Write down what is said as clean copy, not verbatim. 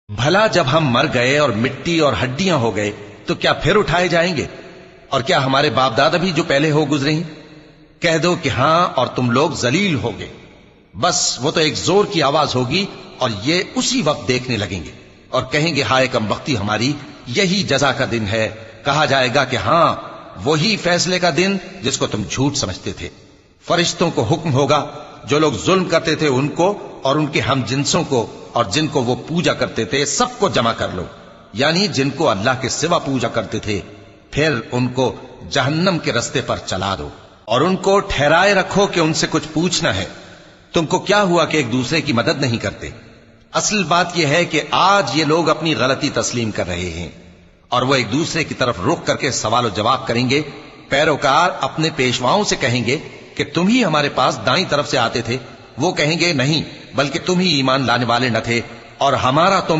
بھلا جب ہم مر گئے اور مٹی اور ہڈیاں ہو گئے تو کیا پھر اٹھائے جائیں گے؟ اور کیا ہمارے باپ دادا بھی جو پہلے ہو گزرے ہیں؟ کہہ دو کہ ہاں اور تم لوگ ذلیل ہوگے۔ بس وہ تو ایک زور کی آواز ہوگی اور یہ اسی وقت دیکھنے لگیں گے اور کہیں گے ہائے کم بختی ہماری، یہی جزا کا دن ہے۔ کہا جائے گا کہ ہاں وہی فیصلے کا دن جس کو تم جھوٹ سمجھتے تھے۔ فرشتوں کو حکم ہوگا جو لوگ ظلم کرتے تھے ان کو اور ان کے ہم جنسوں کو اور جن کو وہ پوجا کرتے تھے سب کو جمع کر لو، یعنی جن کو اللہ کے سوا پوجا کرتے تھے، پھر ان کو جہنم کے رستے پر چلا دو اور ان کو ٹھہرائے رکھو کہ ان سے کچھ پوچھنا ہے۔ تم کو کیا ہوا کہ ایک دوسرے کی مدد نہیں کرتے؟ اصل بات یہ ہے کہ آج یہ لوگ اپنی غلطی تسلیم کر رہے ہیں اور وہ ایک دوسرے کی طرف رخ کر کے سوال و جواب کریں گے۔ پیروکار اپنے پیشواؤں سے کہیں گے کہ تم ہی ہمارے پاس دائیں طرف سے آتے تھے، وہ کہیں گے نہیں بلکہ تم ہی ایمان لانے والے نہ تھے اور ہمارا تم